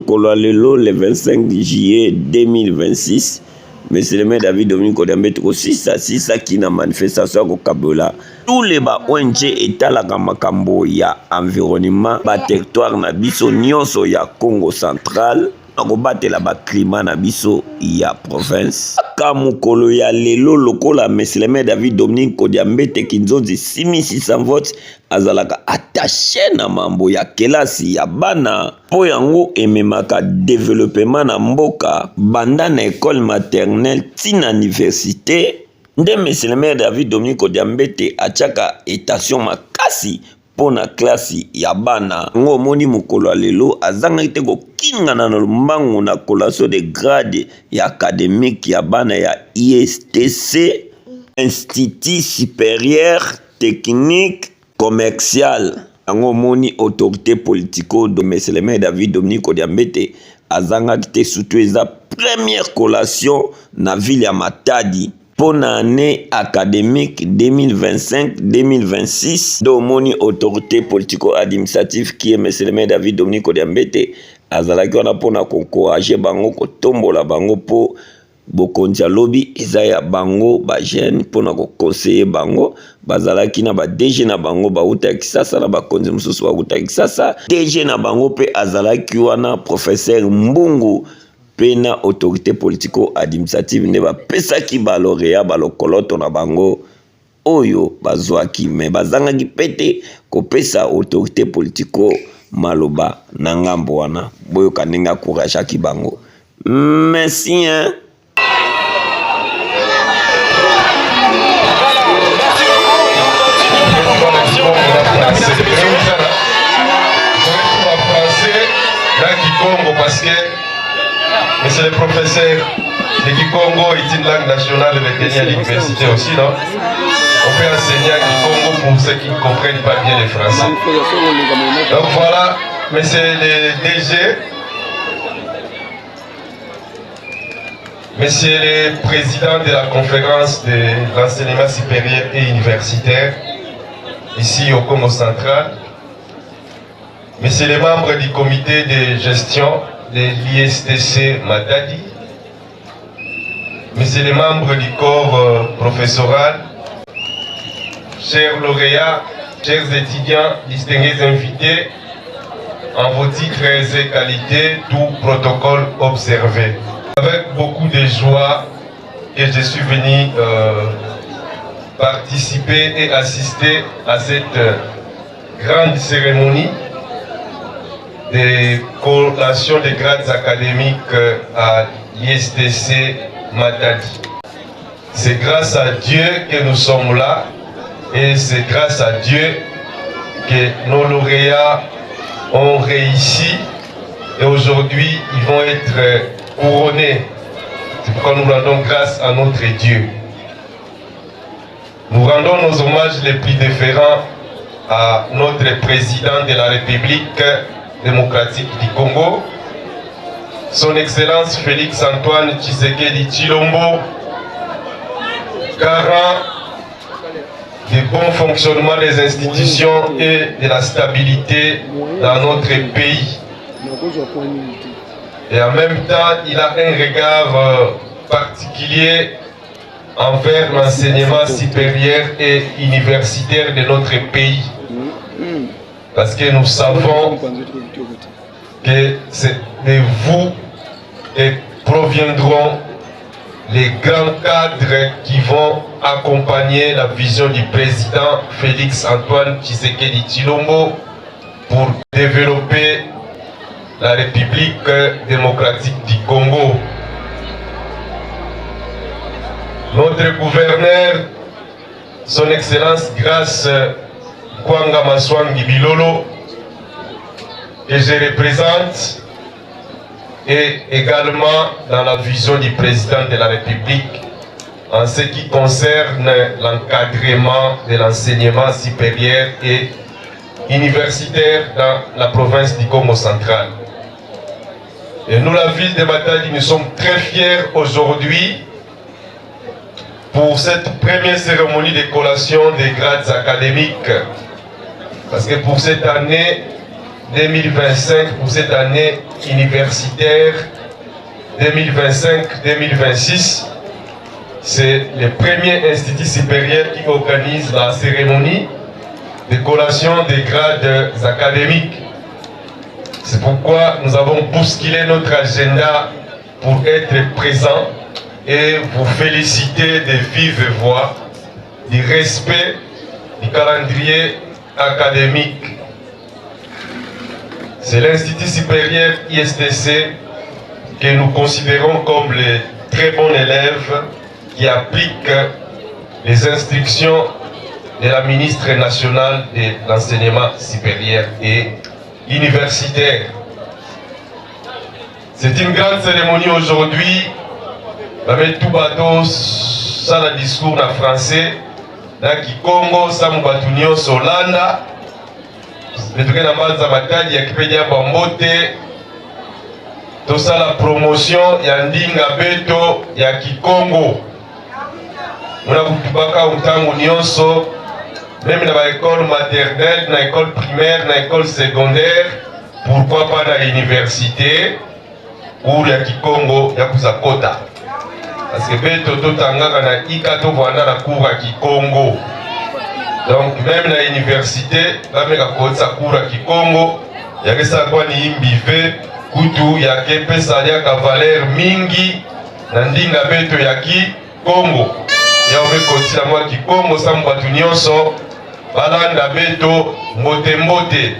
Kolwalelo le 25 juillet 2026, M. le maire David Dominique Kodiambete aussi ça qui na manifestation ko Kabola. Tous les ONG etalaka makambo ya environnement ba territoire na biso nyonso ya Congo central akobatela ba climat na biso ya province. Kamukolo ya lelo lokola M. le maire David Dominique Kodiambete kinzonzi 6600 votes azalaka attaché na mambo ya kelasi ya bana po yango ememaka développement na mboka banda na école maternelle tina université nde M. le maire David Dominique Kodiambete atiaka étation makasi po na klasi ya bana ngo moni mukolo lelo azanga te kokingana na lumbangu na collation de grade ya académique ya bana ya ISTC Institut supérieur technique commercial yango moni autorité politico de M. le maire David Dominique Kodiambete azanga te surtout eza première collation na ville ya Matadi pour l'année académique 2025-2026 d'Omoni autorité politico-administrative qui est M. le maire David Dominique Kodiambete azalaki wana pour encourager bango kotombola bango po bokonja lobby ezaya bango ba jeune pour conseiller bango bazalaki na ba DG na bango ba uta kisasa na ba konzi mususu ba uta kisasa DG na bango pe azalaki wana professeur Mbungu pena autorité politico-administrative ne bapesaki balorea balokoloto na bango oyo bazwaki me bazangaki pete kopesa autorité politico maloba na ngambo wana boyoka ndenge akourageaki bango. Merci hein? Parce que monsieur le professeur de Kikongo est une langue nationale retenue à l'université aussi, non? On peut enseigner à Kikongo pour ceux qui ne comprennent pas bien le français. Donc voilà, monsieur le DG, monsieur le président de la conférence de l'enseignement supérieur et universitaire, ici au Congo central, monsieur les membres du comité de gestion de l'ISTC Matadi, messieurs les membres du corps professoral, chers lauréats, chers étudiants, distingués invités, en vos titres et qualités, tout protocole observé. Avec beaucoup de joie que je suis venu participer et assister à cette grande cérémonie des collations de grades académiques à l'ISTC Matadi. C'est grâce à Dieu que nous sommes là et c'est grâce à Dieu que nos lauréats ont réussi et aujourd'hui ils vont être couronnés. C'est pourquoi nous rendons grâce à notre Dieu. Nous rendons nos hommages les plus déférents à notre président de la République démocratique du Congo, son Excellence Félix Antoine Tshisekedi Tshilombo, garant du bon fonctionnement des institutions et de la stabilité dans notre pays. Et en même temps, il a un regard particulier envers l'enseignement supérieur et universitaire de notre pays. Parce que nous savons que c'est de vous que proviendront les grands cadres qui vont accompagner la vision du président Félix Antoine Tshisekedi Tshilombo pour développer la République démocratique du Congo. Notre gouverneur, son Excellence Grâce Kwanga Maswangi Bilolo, que je représente, et également dans la vision du président de la République en ce qui concerne l'encadrement de l'enseignement supérieur et universitaire dans la province du Congo central. Et nous, la ville de Matadi, nous sommes très fiers aujourd'hui pour cette première cérémonie de collation des grades académiques. Parce que pour cette année, 2025 pour cette année universitaire 2025-2026. C'est le premier institut supérieur qui organise la cérémonie de collation des grades académiques. C'est pourquoi nous avons bousculé notre agenda pour être présents et vous féliciter de vive voix du respect du calendrier académique. C'est l'Institut supérieur ISTC que nous considérons comme les très bons élèves qui appliquent les instructions de la ministre nationale de l'enseignement supérieur et universitaire. C'est une grande cérémonie aujourd'hui. Tout bateau, ça le discours en français, dans Kikongo, ça m'a battu Solanda. Le truc n'a pas de Wikipédia Bambote. Tout ça la promotion, il y a Ndinga Beto, il y a Kikongo. On a Kutubaka Utango Nyonso, même dans l'école maternelle, dans l'école primaire, dans l'école secondaire, pourquoi pas dans l'université, ou il y a Kikongo, il y a Kusakota. Parce que Beto Totanga na Ikato Vana la cour à Kikongo. Donc même dans l'université, là même à cour à Kikongo, il y a que ça quoi ni imbivé, kutu ya kepe salia ka valeur mingi, nandinga Beto ya Kikongo. Ya ome koti la moi Kikongo sa mbatu nyonso, balanda Beto mbote mbote.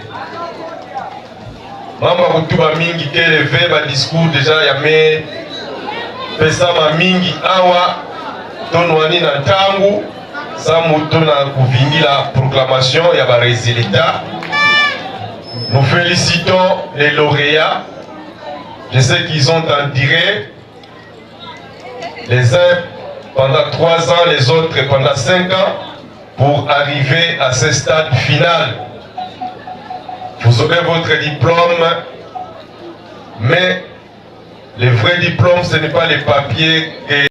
Mamba kutuba mingi keleve ba discours déjà ya me pesama mingi awa tonwani na tangu samuto na kuvingi la proclamation ya ba résultats. Nous félicitons les lauréats. Je sais qu'ils ont en tiré les uns pendant 3 ans, les autres pendant 5 ans pour arriver à ce stade final. Vous aurez votre diplôme, mais le vrai diplôme, ce n'est pas les papiers que